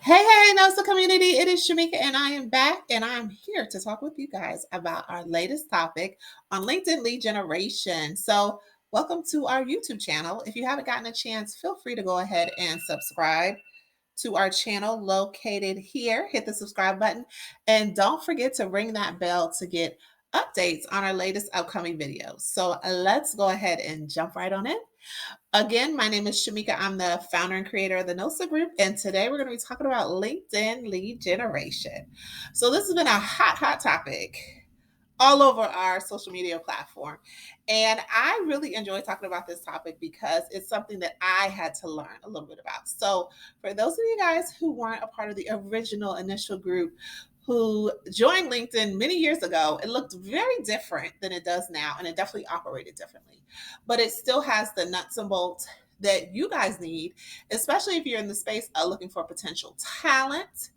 Hey, NOSA community, it is Shamika and I am back and I'm here to talk with you guys about our latest topic on LinkedIn lead generation. So, welcome to our YouTube channel. If you haven't gotten a chance, feel free to go ahead and subscribe to our channel located here. Hit the subscribe button and don't forget to ring that bell to get updates on our latest upcoming videos. So, let's go ahead and jump right on in. Again, my name is Shamika. I'm the founder and creator of the NOSA Group, and today we're going to be talking about LinkedIn lead generation. So, this has been a hot topic all over our social media platform. And I really enjoy talking about this topic because it's something that I had to learn a little bit about. So, for those of you guys who weren't a part of the original initial group who joined LinkedIn many years ago, it looked very different than it does now, and it definitely operated differently. But it still has the nuts and bolts that you guys need, especially if you're in the space of looking for potential talent,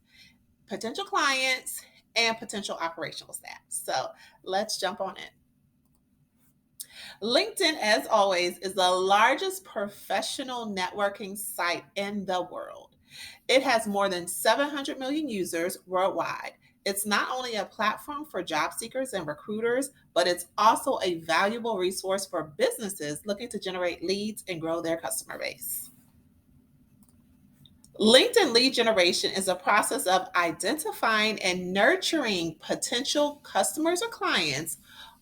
potential clients, and potential operational staff. So let's jump on in. LinkedIn, as always, is the largest professional networking site in the world. It has more than 700 million users worldwide. It's not only a platform for job seekers and recruiters, but it's also a valuable resource for businesses looking to generate leads and grow their customer base. LinkedIn lead generation is a process of identifying and nurturing potential customers or clients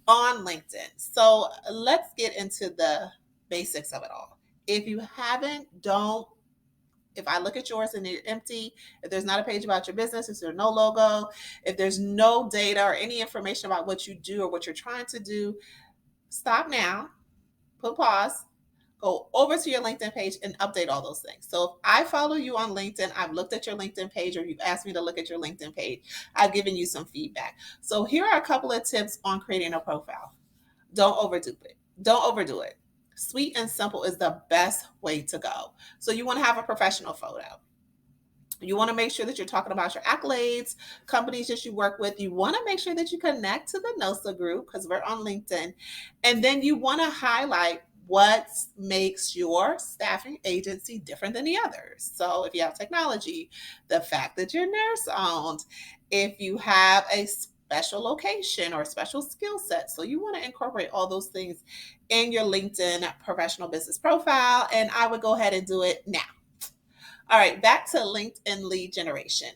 on LinkedIn. So let's get into the basics of it all. If you haven't, don't. If I look at yours and they're empty, if there's not a page about your business, if there's no logo, if there's no data or any information about what you do or what you're trying to do, stop now, put pause, go over to your LinkedIn page and update all those things. So if I follow you on LinkedIn, I've looked at your LinkedIn page, or you've asked me to look at your LinkedIn page, I've given you some feedback. So here are a couple of tips on creating a profile. Don't overdo it. Don't overdo it. Sweet and simple is the best way to go. So you want to have a professional photo. You want to make sure that you're talking about your accolades, companies that you work with. You want to make sure that you connect to the NOSA group because we're on LinkedIn. And then you want to highlight what makes your staffing agency different than the others. So if you have technology, the fact that you're nurse owned, if you have a special location or special skill set. So you want to incorporate all those things in your LinkedIn professional business profile. And I would go ahead and do it now. All right, back to LinkedIn lead generation.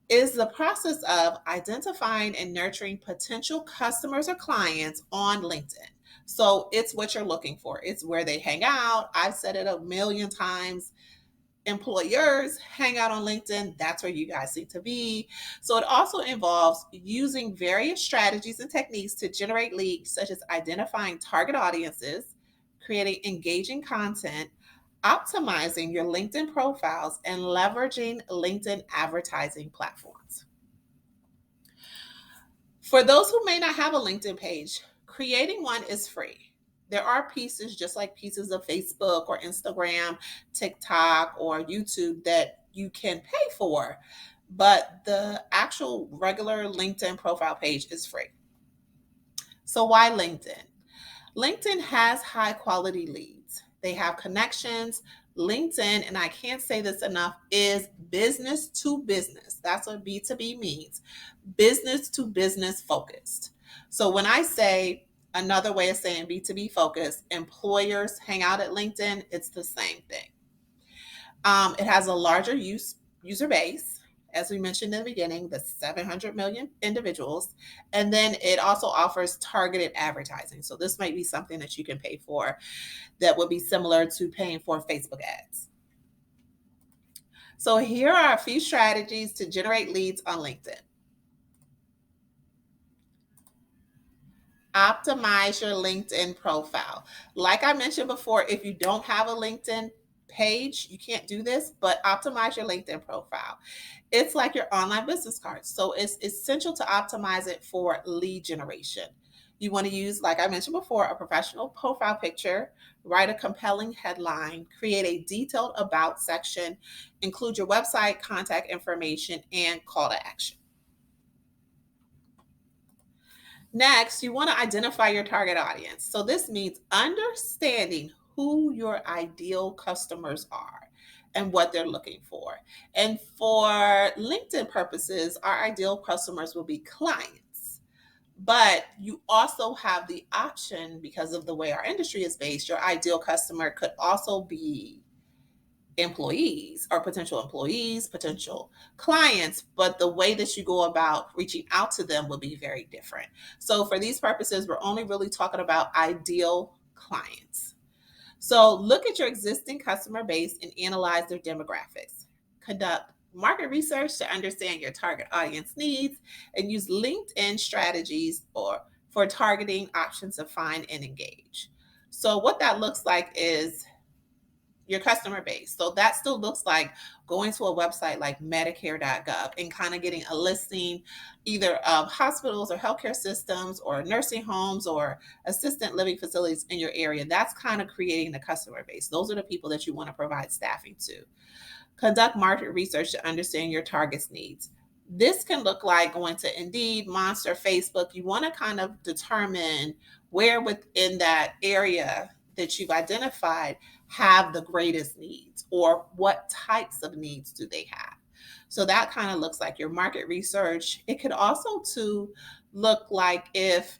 Is the process of identifying and nurturing potential customers or clients on LinkedIn. So it's what you're looking for. It's where they hang out. I've said it a million times. Employers hang out on LinkedIn. That's where you guys need to be. So it also involves using various strategies and techniques to generate leads, such as identifying target audiences, creating engaging content, optimizing your LinkedIn profiles, and leveraging LinkedIn advertising platforms. For those who may not have a LinkedIn page, creating one is free. There are pieces, just like pieces of Facebook or Instagram, TikTok, or YouTube, that you can pay for, but the actual regular LinkedIn profile page is free. So, why LinkedIn? LinkedIn has high quality leads. They have connections. LinkedIn, and I can't say this enough, is business to business. That's what B2B means, business to business focused. So when I say, another way of saying B2B focused, employers hang out at LinkedIn, it's the same thing. It has a larger user base. As we mentioned in the beginning, the 700 million individuals. And then it also offers targeted advertising. So this might be something that you can pay for that would be similar to paying for Facebook ads. So here are a few strategies to generate leads on LinkedIn. Optimize your LinkedIn profile. Like I mentioned before, if you don't have a LinkedIn page, you can't do this, but optimize your LinkedIn profile. It's like your online business card. So it's essential to optimize it for lead generation. You want to use, like I mentioned before, a professional profile picture, write a compelling headline, create a detailed about section, include your website, contact information, and call to action. Next, you want to identify your target audience. So this means understanding who your ideal customers are. and what they're looking for. And for LinkedIn purposes, our ideal customers will be clients. But you also have the option, because of the way our industry is based, your ideal customer could also be employees or potential employees, potential clients, but the way that you go about reaching out to them will be very different. So for these purposes, we're only really talking about ideal clients. So look at your existing customer base and analyze their demographics. Conduct market research to understand your target audience needs and use LinkedIn strategies or for targeting options to find and engage. So what that looks like is your customer base. So that still looks like going to a website like Medicare.gov and kind of getting a listing either of hospitals or healthcare systems or nursing homes or assisted living facilities in your area. That's kind of creating the customer base. Those are the people that you want to provide staffing to. Conduct market research to understand your target's needs. This can look like going to Indeed, Monster, Facebook. You want to kind of determine where within that area that you've identified have the greatest needs, or what types of needs do they have. So that kind of looks like your market research. It could also to look like if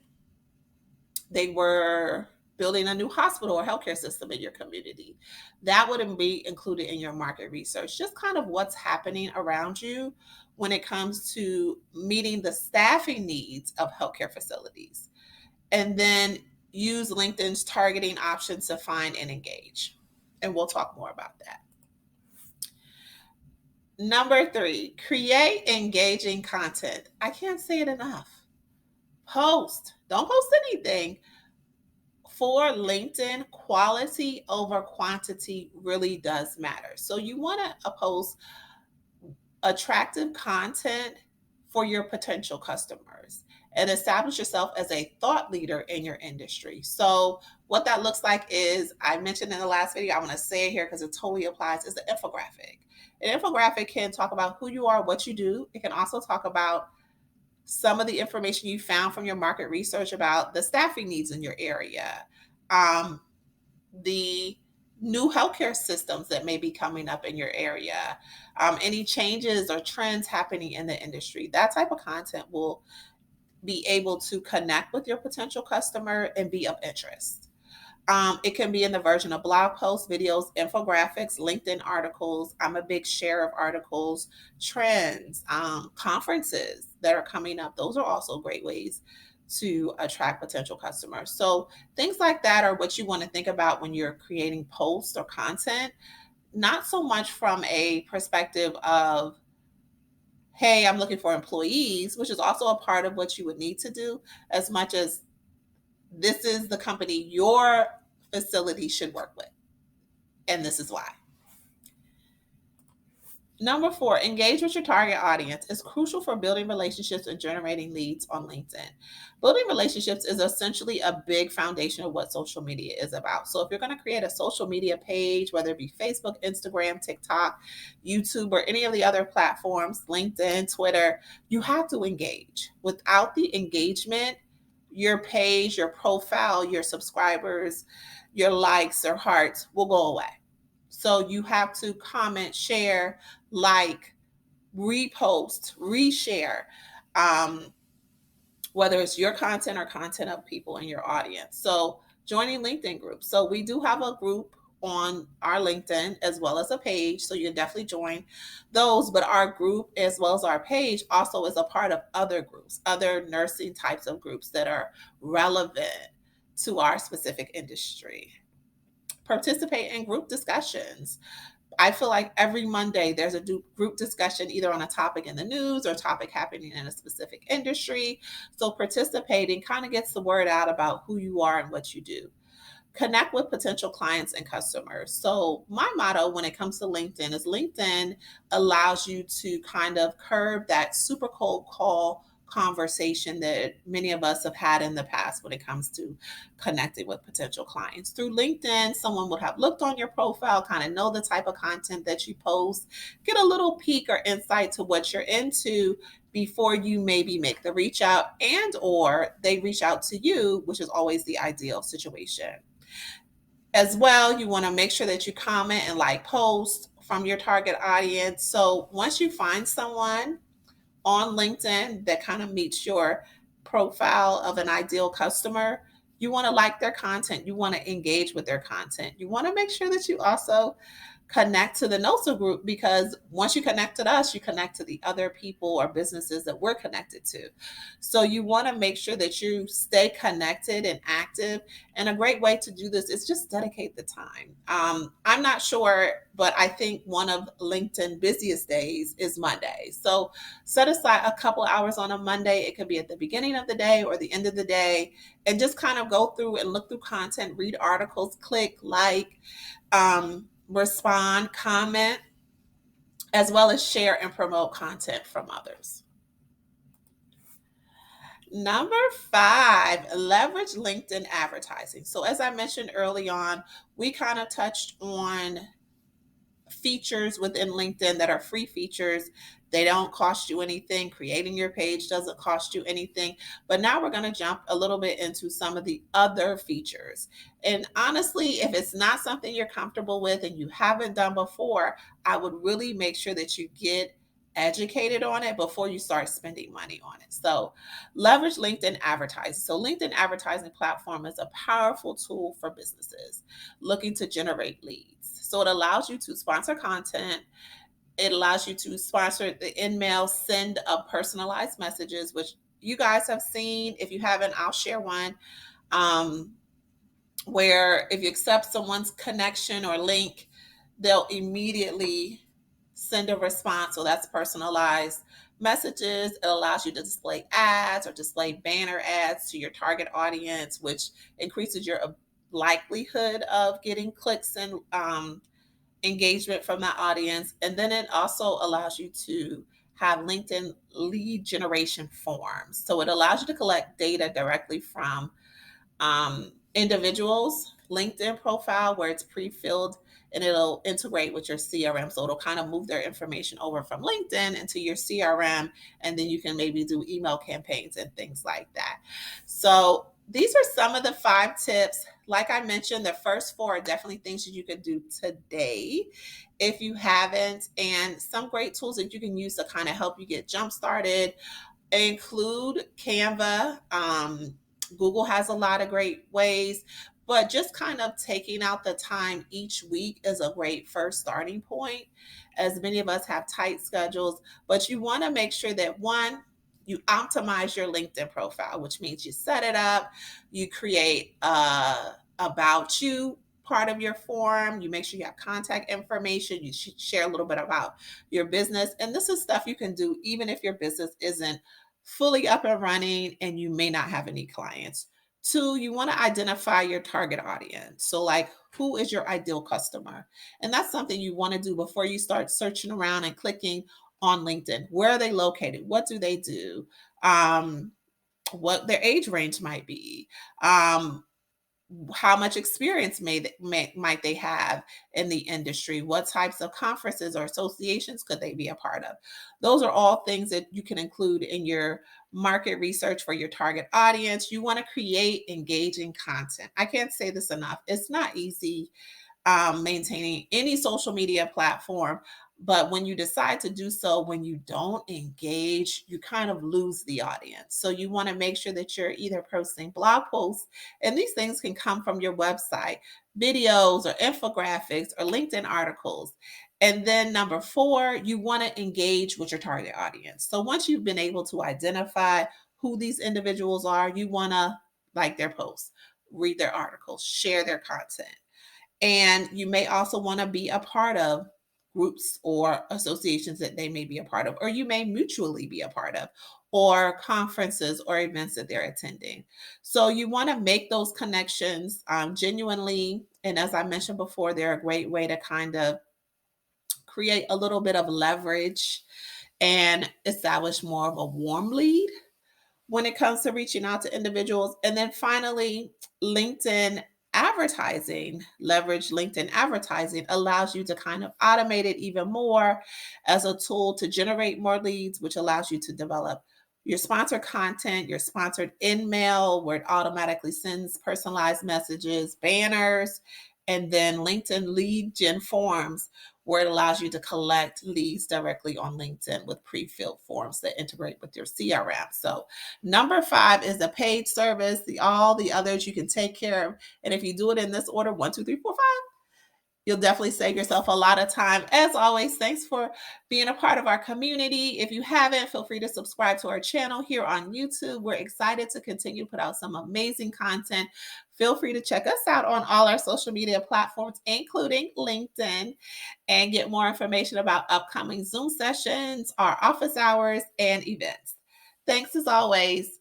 they were building a new hospital or healthcare system in your community. That wouldn't be included in your market research. Just kind of what's happening around you when it comes to meeting the staffing needs of healthcare facilities. And then use LinkedIn's targeting options to find and engage. And we'll talk more about that. Number 3, create engaging content. I can't say it enough. Post. Don't post anything. For LinkedIn, quality over quantity really does matter. So you want to post attractive content for your potential customers and establish yourself as a thought leader in your industry. So what that looks like is, I mentioned in the last video, I want to say it here because it totally applies, is the infographic. An infographic can talk about who you are, what you do. It can also talk about some of the information you found from your market research about the staffing needs in your area, the new healthcare systems that may be coming up in your area, any changes or trends happening in the industry. That type of content will be able to connect with your potential customer and be of interest. It can be in the version of blog posts, videos, infographics, LinkedIn articles. I'm a big share of articles, trends, conferences that are coming up. Those are also great ways to attract potential customers. So things like that are what you want to think about when you're creating posts or content, not so much from a perspective of, hey, I'm looking for employees, which is also a part of what you would need to do, as much as this is the company your facility should work with. And this is why. Number 4, engage with your target audience is crucial for building relationships and generating leads on LinkedIn. Building relationships is essentially a big foundation of what social media is about. So if you're going to create a social media page, whether it be Facebook, Instagram, TikTok, YouTube, or any of the other platforms, LinkedIn, Twitter, you have to engage. Without the engagement, your page, your profile, your subscribers, your likes or hearts will go away. So you have to comment, share, like, repost, reshare, whether it's your content or content of people in your audience. So joining LinkedIn groups. So we do have a group on our LinkedIn as well as a page. So you can definitely join those. But our group as well as our page also is a part of other groups, other nursing types of groups that are relevant to our specific industry. Participate in group discussions. I feel like every Monday there's a group discussion either on a topic in the news or a topic happening in a specific industry. So participating kind of gets the word out about who you are and what you do. Connect with potential clients and customers. So my motto when it comes to LinkedIn is LinkedIn allows you to kind of curb that super cold call conversation that many of us have had in the past when it comes to connecting with potential clients. Through LinkedIn, someone would have looked on your profile, kind of know the type of content that you post, get a little peek or insight to what you're into before you maybe make the reach out, and or they reach out to you, which is always the ideal situation. As well, you want to make sure that you comment and like posts, from your target audience. So once you find someone on LinkedIn that kind of meets your profile of an ideal customer, you want to like their content. You want to engage with their content. You want to make sure that you also connect to the NOSA group, because once you connect to us, you connect to the other people or businesses that we're connected to. So you want to make sure that you stay connected and active. And a great way to do this is just dedicate the time. I'm not sure, but I think one of LinkedIn busiest days is Monday. So set aside a couple hours on a Monday. It could be at the beginning of the day or the end of the day, and just kind of go through and look through content, read articles, click like, respond, comment, as well as share and promote content from others. Number 5, leverage LinkedIn advertising. So as I mentioned early on, we kind of touched on features within LinkedIn that are free features. They don't cost you anything. Creating your page doesn't cost you anything. But now we're going to jump a little bit into some of the other features. And honestly, if it's not something you're comfortable with and you haven't done before, I would really make sure that you get educated on it before you start spending money on it. So leverage LinkedIn advertising. So LinkedIn advertising platform is a powerful tool for businesses looking to generate leads. So it allows you to sponsor content. It allows you to sponsor the email, send of personalized messages, which you guys have seen. If you haven't, I'll share one. Where if you accept someone's connection or link, they'll immediately send a response. So that's personalized messages. It allows you to display ads or display banner ads to your target audience, which increases your likelihood of getting clicks and engagement from that audience. And then it also allows you to have LinkedIn lead generation forms. So it allows you to collect data directly from individuals' LinkedIn profile where it's pre-filled, and it'll integrate with your CRM. So it'll kind of move their information over from LinkedIn into your CRM, and then you can maybe do email campaigns and things like that. So these are some of the 5 tips. Like I mentioned, the first 4 are definitely things that you could do today if you haven't, and some great tools that you can use to kind of help you get jump started include Canva. Google has a lot of great ways, but just kind of taking out the time each week is a great first starting point, as many of us have tight schedules. But you want to make sure that, one, you optimize your LinkedIn profile, which means you set it up, you create about you part of your form, you make sure you have contact information, you share a little bit about your business. And this is stuff you can do even if your business isn't fully up and running and you may not have any clients. 2, you want to identify your target audience. So, like, who is your ideal customer? And that's something you want to do before you start searching around and clicking on LinkedIn. Where are they located? What do they do? What their age range might be. How much experience might they have in the industry? What types of conferences or associations could they be a part of? Those are all things that you can include in your market research for your target audience. You want to create engaging content. I can't say this enough. It's not easy maintaining any social media platform. But when you decide to do so, when you don't engage, you kind of lose the audience. So you want to make sure that you're either posting blog posts, and these things can come from your website, videos or infographics or LinkedIn articles. And then number 4, you want to engage with your target audience. So once you've been able to identify who these individuals are, you want to like their posts, read their articles, share their content. And you may also want to be a part of groups or associations that they may be a part of, or you may mutually be a part of, or conferences or events that they're attending. So you want to make those connections genuinely. And as I mentioned before, they're a great way to kind of create a little bit of leverage and establish more of a warm lead when it comes to reaching out to individuals. And then finally, LinkedIn advertising, leverage LinkedIn advertising allows you to kind of automate it even more as a tool to generate more leads, which allows you to develop your sponsored content, your sponsored email, where it automatically sends personalized messages, banners, and then LinkedIn lead gen forms, where it allows you to collect leads directly on LinkedIn with pre-filled forms that integrate with your CRM. So number 5 is the paid service. All the others you can take care of. And if you do it in this order, 1, 2, 3, 4, 5, you'll definitely save yourself a lot of time. As always, thanks for being a part of our community. If you haven't, feel free to subscribe to our channel here on YouTube. We're excited to continue to put out some amazing content. Feel free to check us out on all our social media platforms, including LinkedIn, and get more information about upcoming Zoom sessions, our office hours, and events. Thanks as always.